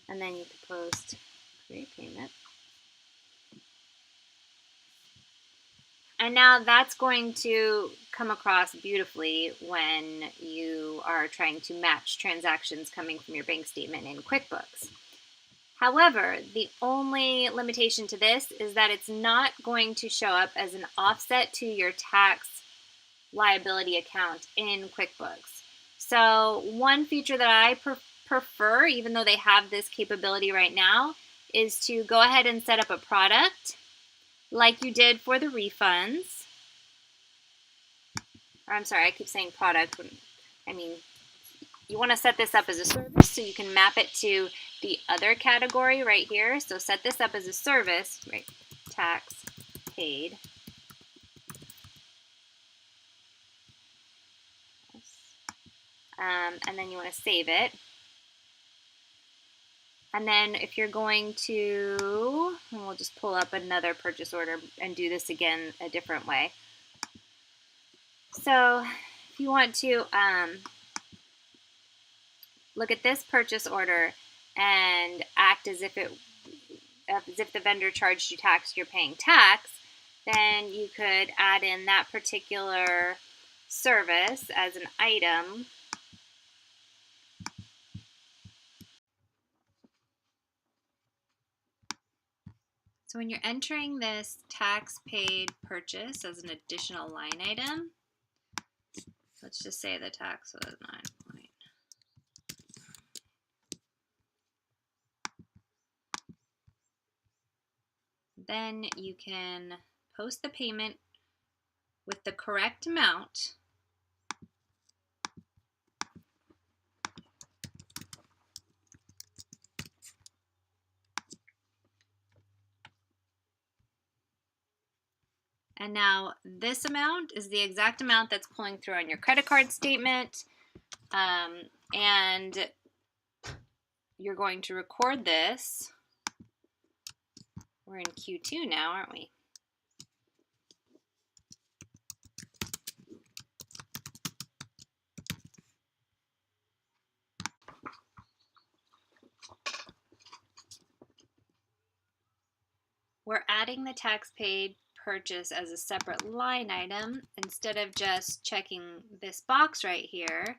Speaker 1: and then you could post create payment. And now that's going to come across beautifully when you are trying to match transactions coming from your bank statement in QuickBooks. However, the only limitation to this is that it's not going to show up as an offset to your tax liability account in QuickBooks. So one feature that I prefer, even though they have this capability right now, is to go ahead and set up a product like you did for the refunds. Or I'm sorry, I keep saying product when I mean you want to set this up as a service so you can map it to the other category right here. So set this up as a service, right? Tax paid. And then you want to save it. And then if you're going to, and we'll just pull up another purchase order and do this again a different way. So if you want to look at this purchase order and act as if the vendor charged you tax, you're paying tax, then you could add in that particular service as an item. So when you're entering this tax paid purchase as an additional line item, let's just say the tax was 9 point. Then you can post the payment with the correct amount. And now this amount is the exact amount that's pulling through on your credit card statement. And you're going to record this. We're in Q2 now, aren't we? We're adding the tax paid purchase as a separate line item instead of just checking this box right here.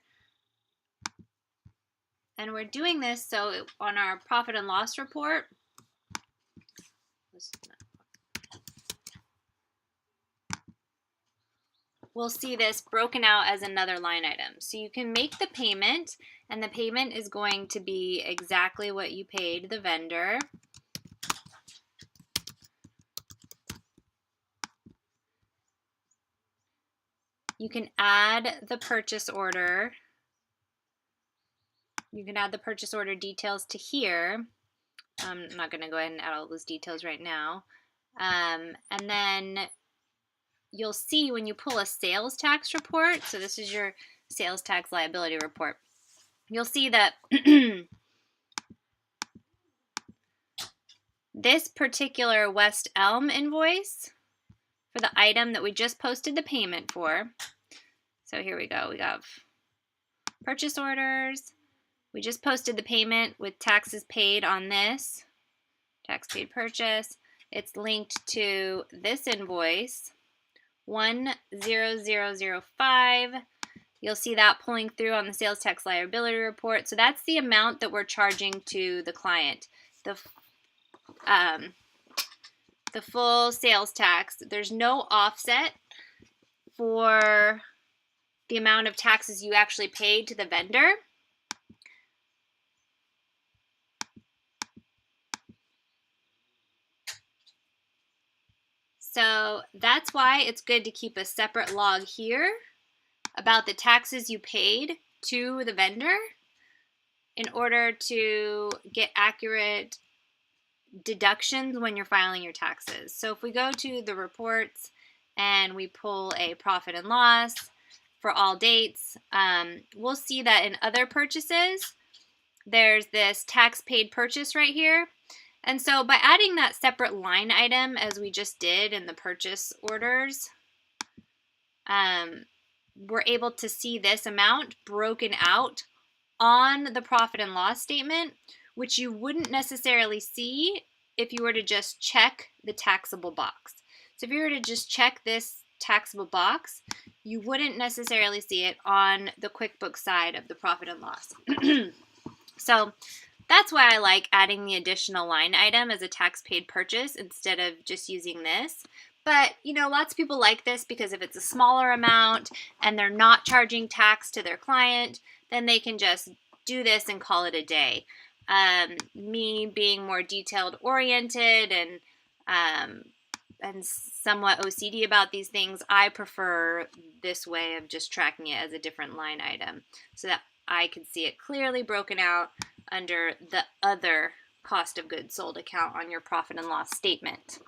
Speaker 1: And we're doing this so on our profit and loss report, we'll see this broken out as another line item. So you can make the payment, and the payment is going to be exactly what you paid the vendor. You can add the purchase order. You can add the purchase order details to here. I'm not going to go ahead and add all those details right now. And then you'll see when you pull a sales tax report, so this is your sales tax liability report, you'll see that this particular West Elm invoice for the item that we just posted the payment for. So here we go. We got purchase orders. We just posted the payment with taxes paid on this. Tax paid purchase. It's linked to this invoice, 10005. You'll see that pulling through on the sales tax liability report. So that's the amount that we're charging to the client. The full sales tax. There's no offset for the amount of taxes you actually paid to the vendor. So that's why it's good to keep a separate log here about the taxes you paid to the vendor in order to get accurate deductions when you're filing your taxes. So if we go to the reports and we pull a profit and loss for all dates, we'll see that in other purchases, there's this tax paid purchase right here. And so by adding that separate line item as we just did in the purchase orders, we're able to see this amount broken out on the profit and loss statement, which you wouldn't necessarily see if you were to just check the taxable box. So if you were to just check this taxable box, you wouldn't necessarily see it on the QuickBooks side of the profit and loss. So that's why I like adding the additional line item as a tax paid purchase instead of just using this. But, you know, lots of people like this because if it's a smaller amount and they're not charging tax to their client, then they can just do this and call it a day. Me being more detailed oriented and somewhat OCD about these things, I prefer this way of just tracking it as a different line item so that I could see it clearly broken out under the other cost of goods sold account on your profit and loss statement.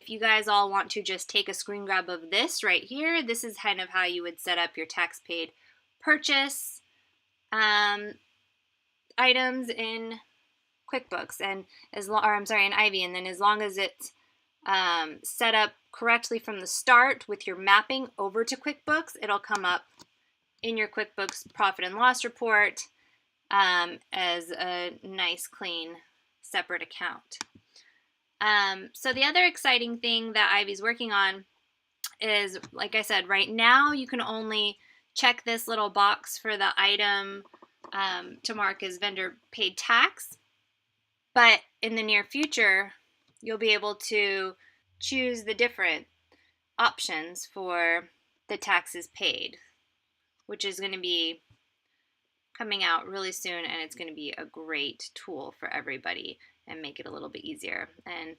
Speaker 1: If you guys all want to just take a screen grab of this right here, this is kind of how you would set up your tax paid purchase items in QuickBooks and in Ivy, and then as long as it's set up correctly from the start with your mapping over to QuickBooks, it'll come up in your QuickBooks profit and loss report as a nice, clean, separate account. So the other exciting thing that Ivy's working on is, like I said, right now you can only check this little box for the item to mark as vendor paid tax. But in the near future, you'll be able to choose the different options for the taxes paid, which is going to be coming out really soon, and it's going to be a great tool for everybody and make it a little bit easier. And,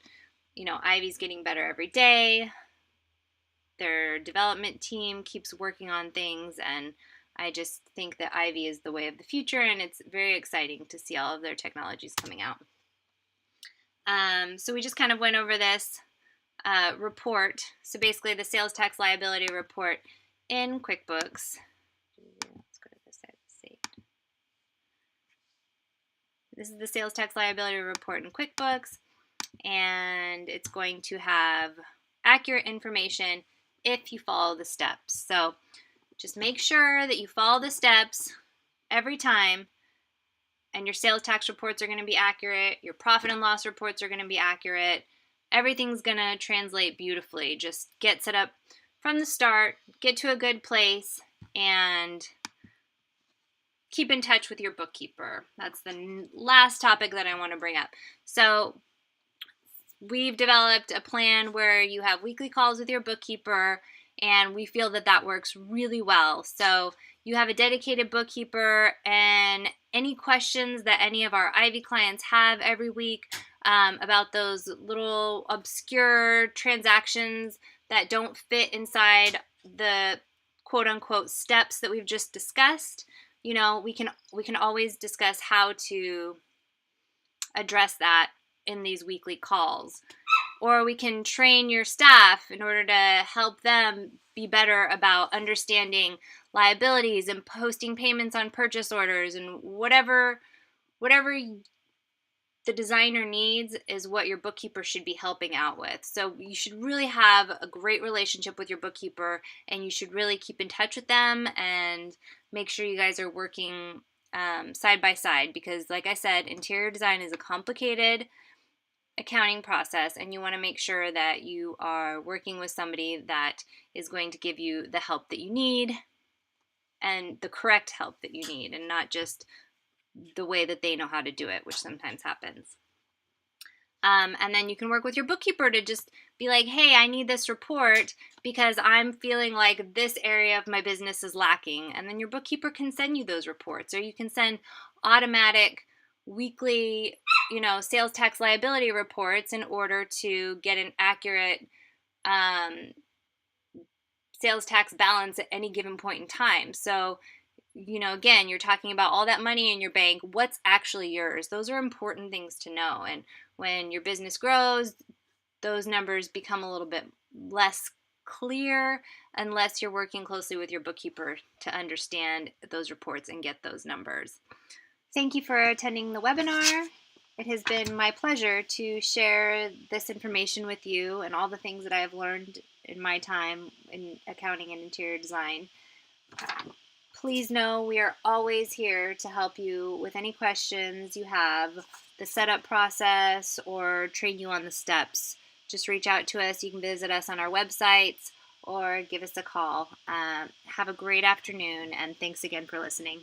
Speaker 1: you know, Ivy's getting better every day. Their development team keeps working on things, and I just think that Ivy is the way of the future, and it's very exciting to see all of their technologies coming out. So we just kind of went over this report. So basically the sales tax liability report in QuickBooks. Let's go to this side. Saved. This is the sales tax liability report in QuickBooks, and it's going to have accurate information if you follow the steps. So just make sure that you follow the steps every time, and your sales tax reports are going to be accurate. Your profit and loss reports are going to be accurate. Everything's going to translate beautifully. Just get set up from the start, get to a good place, and keep in touch with your bookkeeper. That's the last topic that I want to bring up. So we've developed a plan where you have weekly calls with your bookkeeper, and we feel that that works really well. So you have a dedicated bookkeeper, and any questions that any of our Ivy clients have every week about those little obscure transactions that don't fit inside the quote-unquote steps that we've just discussed, you know, we can always discuss how to address that in these weekly calls. Or we can train your staff in order to help them be better about understanding liabilities and posting payments on purchase orders, and whatever the designer needs is what your bookkeeper should be helping out with. So you should really have a great relationship with your bookkeeper, and you should really keep in touch with them and make sure you guys are working side by side, because like I said, interior design is a complicated accounting process, and you want to make sure that you are working with somebody that is going to give you the help that you need and the correct help that you need, and not just the way that they know how to do it, which sometimes happens. And then you can work with your bookkeeper to just be like, hey, I need this report because I'm feeling like this area of my business is lacking. And then your bookkeeper can send you those reports, or you can send automatic weekly, sales tax liability reports in order to get an accurate sales tax balance at any given point in time. So, again, you're talking about all that money in your bank. What's actually yours? Those are important things to know. And when your business grows, those numbers become a little bit less clear unless you're working closely with your bookkeeper to understand those reports and get those numbers. Thank you for attending the webinar. It has been my pleasure to share this information with you and all the things that I have learned in my time in accounting and interior design. Please know we are always here to help you with any questions you have, the setup process, or train you on the steps. Just reach out to us. You can visit us on our websites or give us a call. Have a great afternoon, and thanks again for listening.